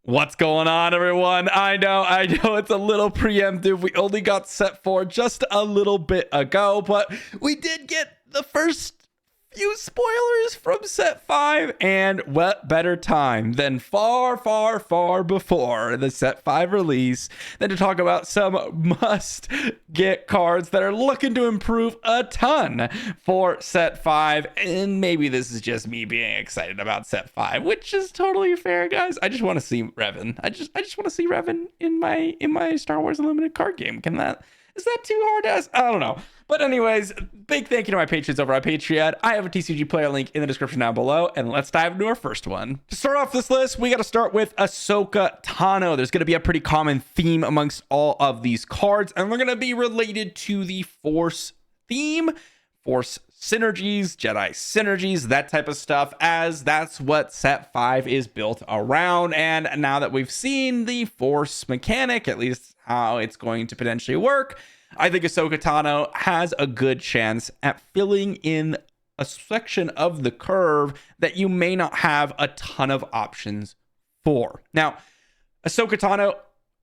What's going on, everyone? I know it's a little preemptive. We only got set 4 just a little bit ago, but we did get the first few spoilers from set 5, and what better time than far before the set 5 release than to talk about some must get cards that are looking to improve a ton for set 5. And maybe this is just me being excited about set 5, which is totally fair, guys. I just want to see Revan. I just want to see Revan in my Star Wars Unlimited card game. Is that too hard to ask? I don't know. But anyways, big thank you to my patrons over on Patreon. I have a TCG player link in the description down below, and let's dive into our first one. To start off this list, we got to start with Ahsoka Tano. There's going to be a pretty common theme amongst all of these cards, and they're going to be related to the Force theme, Force synergies, Jedi synergies, that type of stuff, as that's what set 5 is built around. And now that we've seen the Force mechanic, at least how it's going to potentially work, I think Ahsoka Tano has a good chance at filling in a section of the curve that you may not have a ton of options for. Now, Ahsoka Tano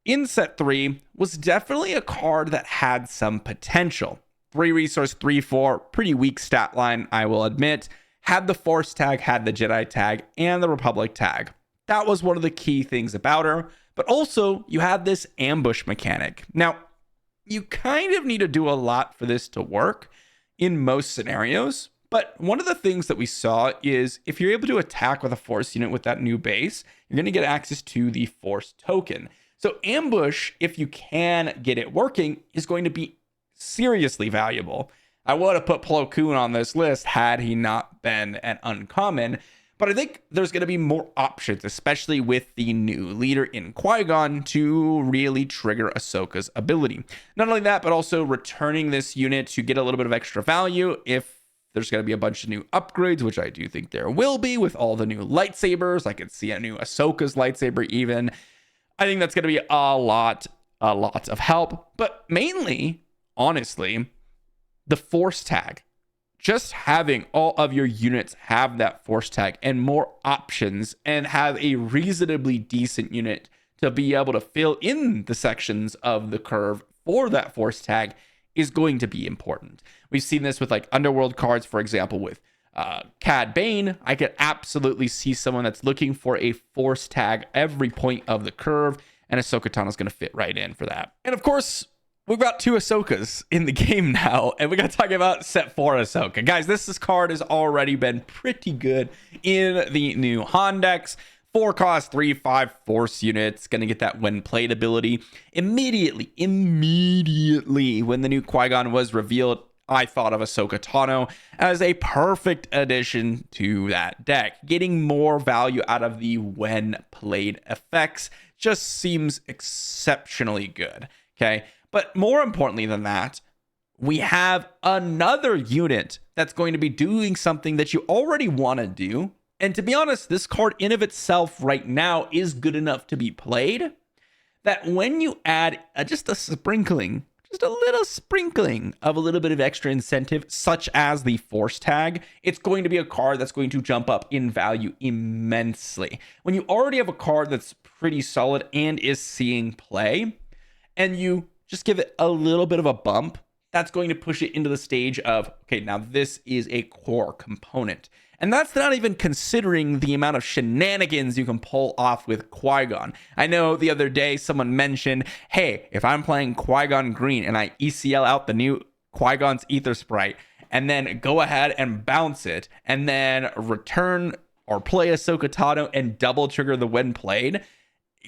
in set 3 was definitely a card that had some potential. 3 resource, 3/4, pretty weak stat line, I will admit. Had the Force tag, had the Jedi tag, and the Republic tag. That was one of the key things about her. But also, you have this ambush mechanic. Now, you kind of need to do a lot for this to work in most scenarios. But one of the things that we saw is if you're able to attack with a Force unit with that new base, you're going to get access to the Force token. So ambush, if you can get it working, is going to be seriously valuable. I would have put Plo Koon on this list had he not been an uncommon. But I think there's going to be more options, especially with the new leader in Qui-Gon, to really trigger Ahsoka's ability. Not only that, but also returning this unit to get a little bit of extra value if there's going to be a bunch of new upgrades, which I do think there will be with all the new lightsabers. I could see a new Ahsoka's lightsaber even. I think that's going to be a lot of help. But mainly, honestly, the Force tag. Just having all of your units have that Force tag and more options and have a reasonably decent unit to be able to fill in the sections of the curve for that Force tag is going to be important. We've seen this with like Underworld cards, for example, with Cad Bane. I could absolutely see someone that's looking for a Force tag every point of the curve, and Ahsoka Tano is going to fit right in for that. And of course, we've got 2 Ahsokas in the game now, and we got to talk about set 4 Ahsoka. Guys, this card has already been pretty good in the new Han decks. 4 cost, 3/5 Force units, going to get that when played ability. Immediately, when the new Qui-Gon was revealed, I thought of Ahsoka Tano as a perfect addition to that deck. Getting more value out of the when played effects just seems exceptionally good, okay? But more importantly than that, we have another unit that's going to be doing something that you already want to do. And to be honest, this card in of itself right now is good enough to be played, that when you add just a little sprinkling of a little bit of extra incentive, such as the Force tag, it's going to be a card that's going to jump up in value immensely. When you already have a card that's pretty solid and is seeing play, and you just give it a little bit of a bump, that's going to push it into the stage of, okay, now this is a core component. And that's not even considering the amount of shenanigans you can pull off with Qui-Gon. I know the other day someone mentioned, hey, if I'm playing Qui-Gon Green and I ECL out the new Qui-Gon's Ether Sprite and then go ahead and bounce it and then return or play Ahsoka Tano and double trigger the when played,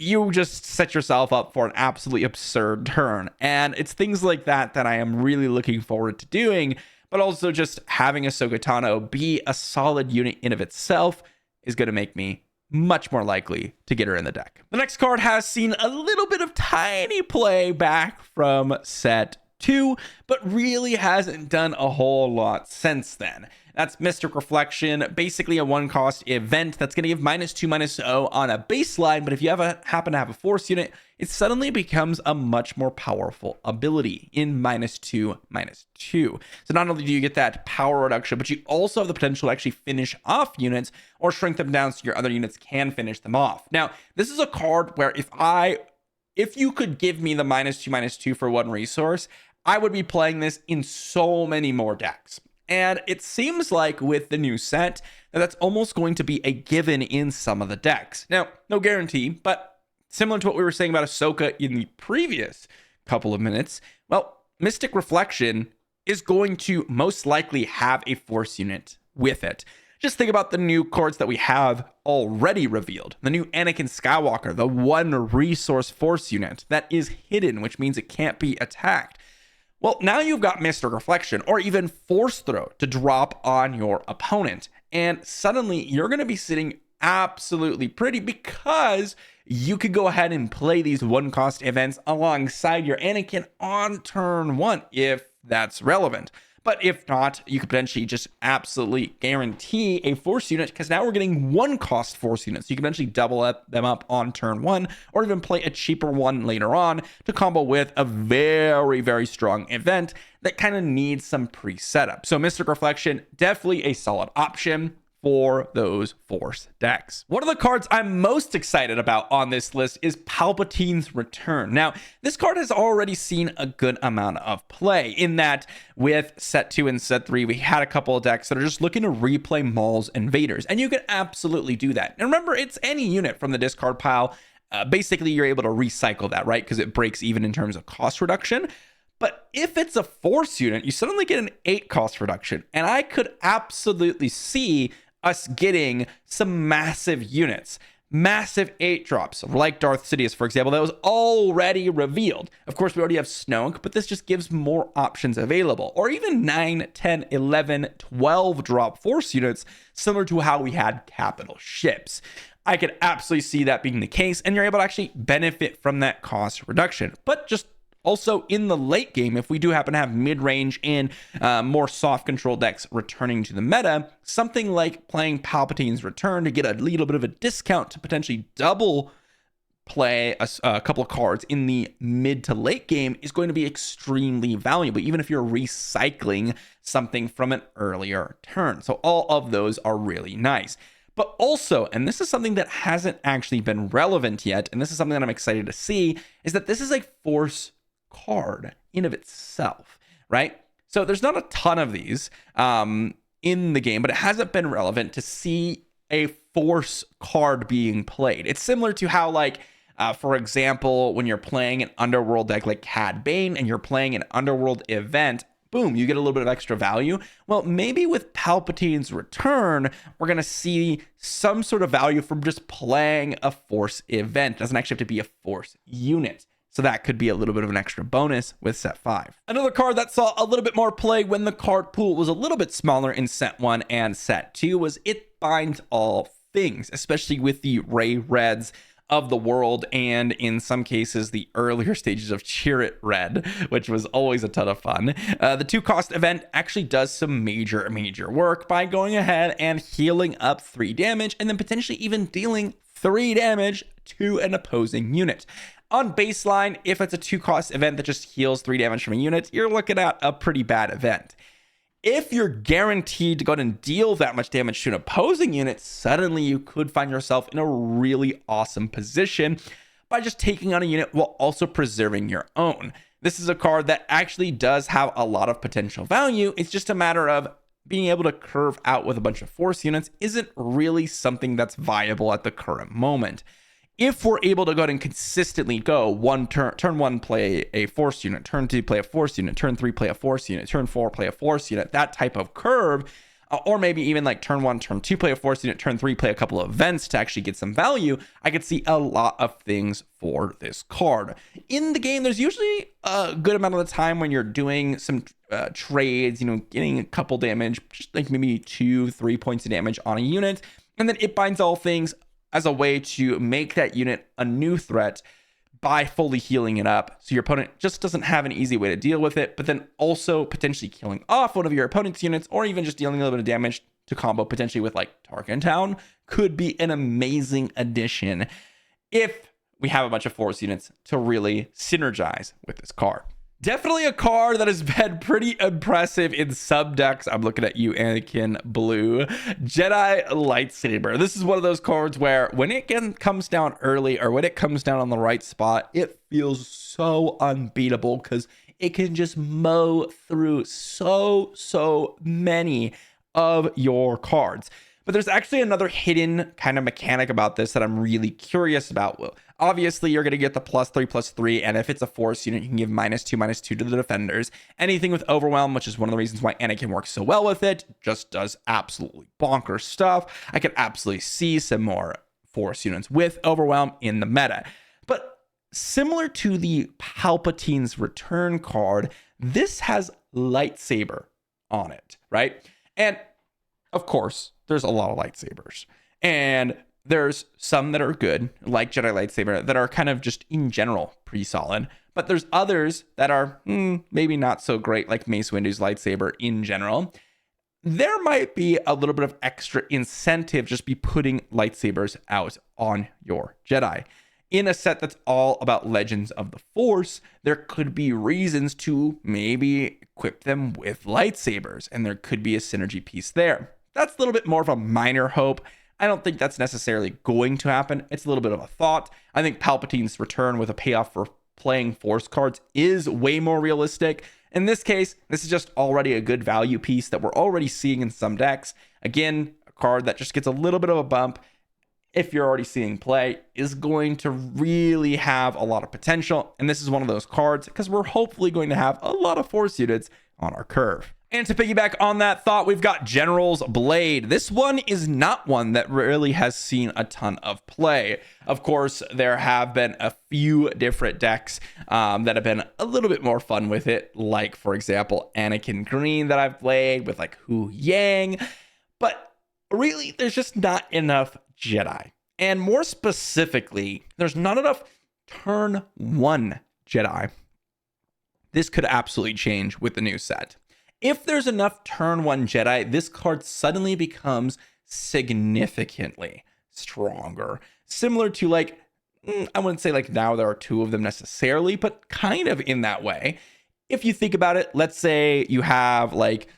you just set yourself up for an absolutely absurd turn. And it's things like that that I am really looking forward to doing. But also just having Ahsoka Tano be a solid unit in of itself is going to make me much more likely to get her in the deck. The next card has seen a little bit of tiny play back from set 2, but really hasn't done a whole lot since then. That's Mystic Reflection, basically a 1-cost event that's going to give -2/-0 on a baseline, but if you happen to have a Force unit, it suddenly becomes a much more powerful ability in -2/-2. So not only do you get that power reduction, but you also have the potential to actually finish off units or shrink them down so your other units can finish them off. Now, this is a card where if you could give me the -2/-2 for 1 resource, I would be playing this in so many more decks. And it seems like with the new set, that's almost going to be a given in some of the decks. Now, no guarantee, but similar to what we were saying about Ahsoka in the previous couple of minutes, well, Mystic Reflection is going to most likely have a Force unit with it. Just think about the new cards that we have already revealed. The new Anakin Skywalker, the 1 resource Force unit that is hidden, which means it can't be attacked. Well, now you've got Mystic Reflection or even Force Throw to drop on your opponent. And suddenly you're going to be sitting absolutely pretty because you could go ahead and play these 1-cost events alongside your Anakin on turn 1 if that's relevant. But if not, you could potentially just absolutely guarantee a Force unit because now we're getting 1-cost Force units. So you can eventually double them up on turn 1 or even play a cheaper one later on to combo with a very, very strong event that kind of needs some pre-setup. So Mystic Reflection, definitely a solid option for those Force decks. One of the cards I'm most excited about on this list is Palpatine's Return. Now, this card has already seen a good amount of play in that with set 2 and set 3, we had a couple of decks that are just looking to replay Mauls and Vaders, and you can absolutely do that. And remember, it's any unit from the discard pile. Basically, you're able to recycle that, right? Because it breaks even in terms of cost reduction. But if it's a Force unit, you suddenly get an 8 cost reduction. And I could absolutely see us getting some massive units, massive 8 drops, like Darth Sidious, for example, that was already revealed. Of course, we already have Snoke, but this just gives more options available. Or even 9, 10, 11, 12 drop Force units, similar to how we had capital ships. I could absolutely see that being the case, and you're able to actually benefit from that cost reduction. But just also in the late game, if we do happen to have mid-range and more soft control decks returning to the meta, something like playing Palpatine's Return to get a little bit of a discount to potentially double play a couple of cards in the mid to late game is going to be extremely valuable, even if you're recycling something from an earlier turn. So all of those are really nice. But also, and this is something that hasn't actually been relevant yet, and this is something that I'm excited to see, is that this is a Force card in of itself, right? So there's not a ton of these in the game, but it hasn't been relevant to see a Force card being played. It's similar to how, like, for example, when you're playing an Underworld deck like Cad Bane and you're playing an Underworld event, boom, you get a little bit of extra value. Well, maybe with Palpatine's Return, we're going to see some sort of value from just playing a Force event. It doesn't actually have to be a Force unit. So that could be a little bit of an extra bonus with set 5. Another card that saw a little bit more play when the card pool was a little bit smaller in set 1 and set 2 was It Binds All Things, especially with the RARES of the world, and in some cases the earlier stages of Cheer It Red, which was always a ton of fun. The 2-cost event actually does some major work by going ahead and healing up 3 damage and then potentially even dealing 3 damage to an opposing unit. On baseline, if it's a 2-cost event that just heals 3 damage from a unit, you're looking at a pretty bad event. If you're guaranteed to go ahead and deal that much damage to an opposing unit, suddenly you could find yourself in a really awesome position by just taking on a unit while also preserving your own. This is a card that actually does have a lot of potential value. It's just a matter of being able to curve out with a bunch of Force units isn't really something that's viable at the current moment. If we're able to go ahead and consistently go turn 1 play a Force unit, turn 2 play a Force unit, turn 3 play a Force unit, turn 4 play a Force unit, that type of curve, or maybe even like turn 1, turn 2 play a Force unit, turn 3 play a couple of events to actually get some value, I could see a lot of things for this card. In the game, there's usually a good amount of the time when you're doing some trades, getting a couple damage, just like maybe 2-3 points of damage on a unit, and then It Binds All Things as a way to make that unit a new threat by fully healing it up, so your opponent just doesn't have an easy way to deal with it, but then also potentially killing off one of your opponent's units, or even just dealing a little bit of damage to combo potentially with like Tarkin Town, could be an amazing addition if we have a bunch of force units to really synergize with this card. Definitely a card that has been pretty impressive in some decks. I'm looking at you, Anakin Blue. Jedi Lightsaber. This is one of those cards where when it comes down early, or when it comes down on the right spot, it feels so unbeatable because it can just mow through so many of your cards. But there's actually another hidden kind of mechanic about this that I'm really curious about. Well, obviously, you're going to get the +3/+3, and if it's a force unit, you can give -2/-2 to the defenders. Anything with Overwhelm, which is one of the reasons why Anakin works so well with it, just does absolutely bonkers stuff. I could absolutely see some more force units with Overwhelm in the meta. But similar to the Palpatine's Return card, this has Lightsaber on it, right? And of course, there's a lot of lightsabers, and there's some that are good, like Jedi Lightsaber, that are kind of just in general pretty solid. But there's others that are maybe not so great, like Mace Windu's lightsaber in general. There might be a little bit of extra incentive just be putting lightsabers out on your Jedi. In a set that's all about Legends of the Force, there could be reasons to maybe equip them with lightsabers, and there could be a synergy piece there. That's a little bit more of a minor hope. I don't think that's necessarily going to happen. It's a little bit of a thought. I think Palpatine's Return with a payoff for playing Force cards is way more realistic. In this case, this is just already a good value piece that we're already seeing in some decks. Again, a card that just gets a little bit of a bump, if you're already seeing play, is going to really have a lot of potential. And this is one of those cards because we're hopefully going to have a lot of Force units on our curve. And to piggyback on that thought, we've got General's Blade. This one is not one that really has seen a ton of play. Of course, there have been a few different decks that have been a little bit more fun with it, like, for example, Anakin Green that I've played with, like, Hu Yang. But really, there's just not enough Jedi. And more specifically, there's not enough turn 1 Jedi. This could absolutely change with the new set. If there's enough turn 1 Jedi, this card suddenly becomes significantly stronger. Similar to, like, I wouldn't say like now there are 2 of them necessarily, but kind of in that way. If you think about it, let's say you have like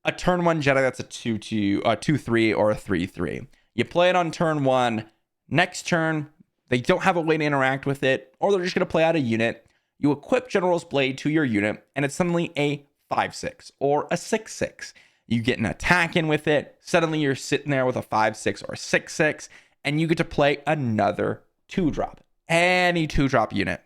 a turn 1 Jedi that's a 2/2, a 2/3, or a 3/3. You play it on turn 1. Next turn, they don't have a way to interact with it, or they're just going to play out a unit. You equip General's Blade to your unit, and it's suddenly a 5/6 or a 6/6. You get an attack in with it. Suddenly you're sitting there with a 5/6 or a 6/6, and you get to play another 2-drop. Any 2-drop unit.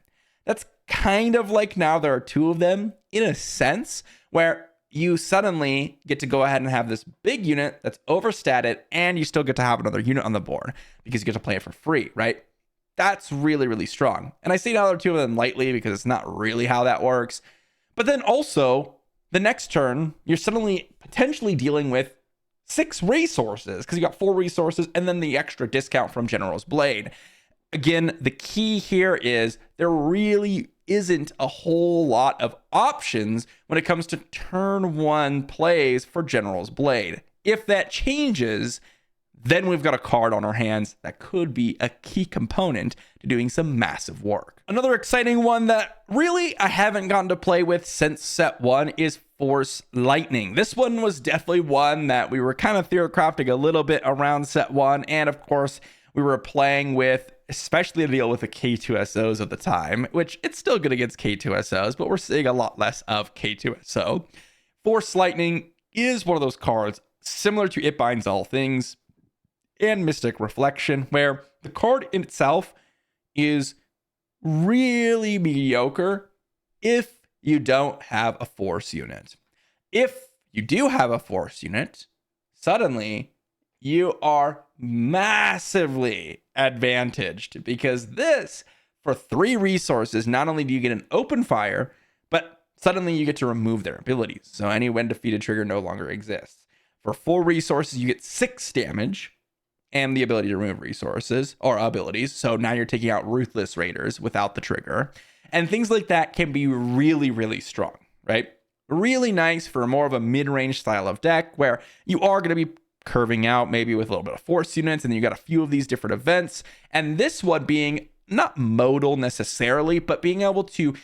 That's kind of like now there are 2 of them in a sense, where you suddenly get to go ahead and have this big unit that's overstatted, and you still get to have another unit on the board because you get to play it for free, right? That's really, really strong. And I say now there are 2 of them lightly because it's not really how that works. But then also, the next turn, you're suddenly potentially dealing with 6 resources because you got 4 resources and then the extra discount from General's Blade. Again, the key here is there really isn't a whole lot of options when it comes to turn 1 plays for General's Blade. If that changes, then we've got a card on our hands that could be a key component to doing some massive work. Another exciting one that really I haven't gotten to play with since set 1 is Force Lightning. This one was definitely one that we were kind of theorycrafting a little bit around set 1, and of course we were playing with, especially to deal with the K2SOs at the time, which it's still good against K2SOs, but we're seeing a lot less of K2SO. Force Lightning is one of those cards similar to It Binds All Things and Mystic Reflection, where the card in itself is really mediocre if you don't have a Force unit. If you do have a Force unit, suddenly you are massively advantaged, because this, for 3 resources, not only do you get an open fire, but suddenly you get to remove their abilities. So any when defeated trigger no longer exists. For 4 resources, you get 6 damage. and the ability to remove resources or abilities. So now you're taking out Ruthless Raiders without the trigger. And things like that can be really, really strong, right? Really nice for more of a mid-range style of deck where you are going to be curving out maybe with a little bit of force units, and then you got a few of these different events. And this one being not modal necessarily, but being able to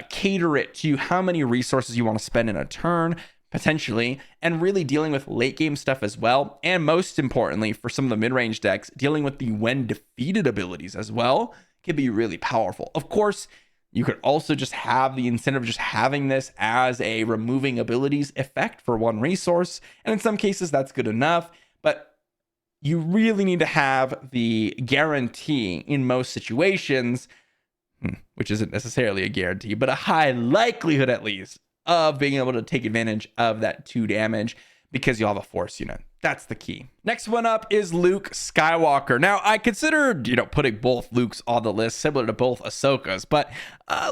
cater it to how many resources you want to spend in a turn, potentially, and really dealing with late game stuff as well. And most importantly, for some of the mid-range decks, dealing with the when defeated abilities as well can be really powerful. Of course, you could also just have the incentive of just having this as a removing abilities effect for one resource. And in some cases, that's good enough. But you really need to have the guarantee in most situations, which isn't necessarily a guarantee, but a high likelihood at least of being able to take advantage of that 2 damage because you'll have a force unit. That's the key. Next one up is Luke Skywalker. Now, I considered, putting both Lukes on the list similar to both Ahsoka's, but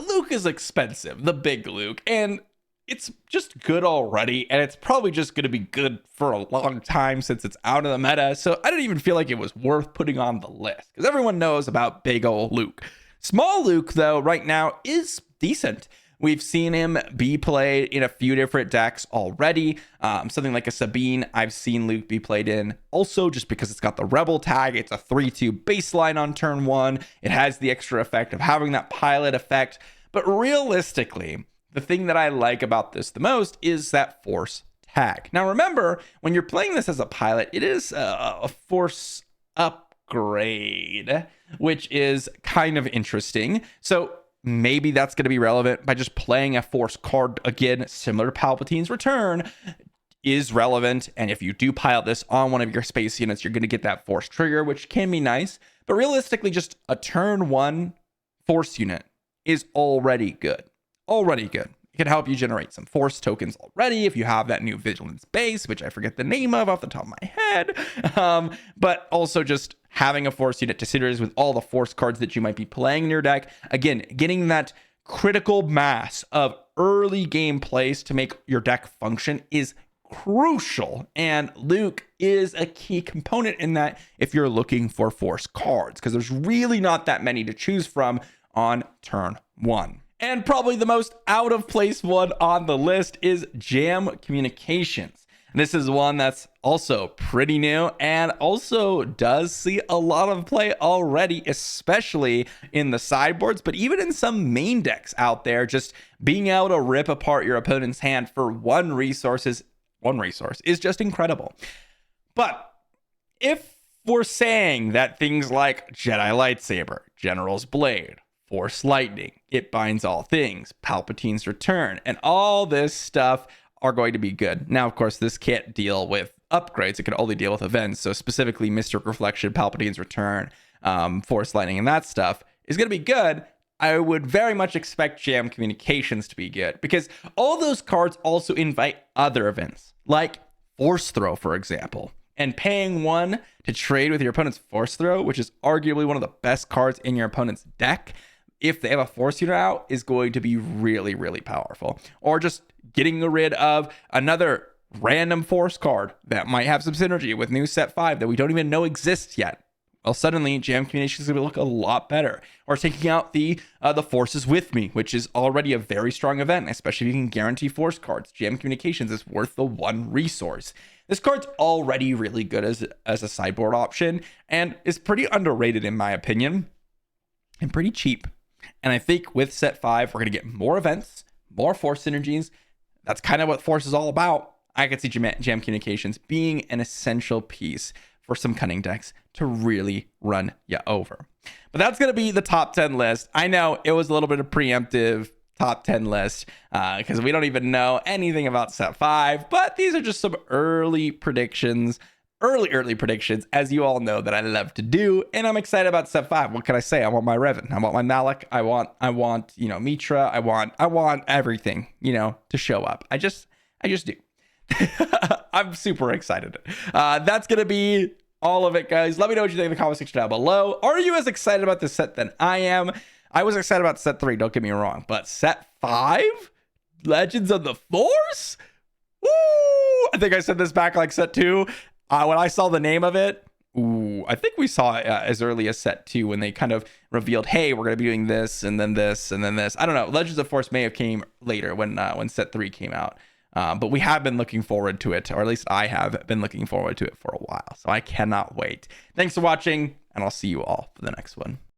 Luke is expensive, the big Luke, and it's just good already, and it's probably just going to be good for a long time since it's out of the meta, so I didn't even feel like it was worth putting on the list, because everyone knows about big old Luke. Small Luke, though, right now is decent. We've seen him be played in a few different decks already. Something like a Sabine, I've seen Luke be played in. Also, just because it's got the Rebel tag, it's a 3-2 baseline on turn 1. It has the extra effect of having that pilot effect. But realistically, the thing that I like about this the most is that force tag. Now remember, when you're playing this as a pilot, it is a force upgrade, which is kind of interesting. So maybe that's going to be relevant by just playing a force card again, similar to Palpatine's return, is relevant. And if you do pilot this on one of your space units, you're going to get that force trigger, which can be nice. But realistically, just a turn 1 force unit is already good. Already good. It can help you generate some force tokens already if you have that new vigilance base, which I forget the name of off the top of my head. But also just having a force unit to synergize with all the force cards that you might be playing in your deck. Again, getting that critical mass of early game plays to make your deck function is crucial. And Luke is a key component in that if you're looking for force cards, because there's really not that many to choose from on turn 1. And probably the most out of place one on the list is Jam Communications. This is one that's also pretty new and also does see a lot of play already, especially in the sideboards, but even in some main decks out there. Just being able to rip apart your opponent's hand for one resource is just incredible. But if we're saying that things like Jedi Lightsaber, General's Blade, Force Lightning, It Binds All Things, Palpatine's Return, and all this stuff are going to be good. Now, of course, this can't deal with upgrades. It can only deal with events. So specifically Mystic Reflection, Palpatine's Return, Force Lightning, and that stuff is going to be good. I would very much expect Jam Communications to be good because all those cards also invite other events like Force Throw, for example. And paying 1 to trade with your opponent's Force Throw, which is arguably one of the best cards in your opponent's deck, if they have a force unit out, is going to be really, really powerful. Or just getting rid of another random force card that might have some synergy with new set 5 that we don't even know exists yet. Well, suddenly Jam Communications is going to look a lot better. Or taking out the Forces With Me, which is already a very strong event, especially if you can guarantee force cards. Jam Communications is worth the 1 resource. This card's already really good as a sideboard option and is pretty underrated in my opinion and pretty cheap. And I think with set 5, we're going to get more events, more force synergies. That's kind of what Force is all about. I could see Jam Communications being an essential piece for some cunning decks to really run you over. But that's going to be the top 10 list. I know it was a little bit of preemptive top 10 list because we don't even know anything about set 5, but these are just some early predictions, as you all know that I love to do, and I'm excited about set 5. What can I say? I want my Revan, I want my Malak, I want Mitra, I want everything, to show up. I just do. I'm super excited. That's gonna be all of it, guys. Let me know what you think in the comment section down below. Are you as excited about this set than I am? I was excited about set 3, don't get me wrong, but set 5, Legends of the Force, I think I said this back like set 2. When I saw the name of it, I think we saw it as early as set 2 when they kind of revealed, hey, we're going to be doing this and then this and then this. I don't know. Legends of Force may have came later when set 3 came out. But we have been looking forward to it, or at least I have been looking forward to it for a while. So I cannot wait. Thanks for watching, and I'll see you all for the next one.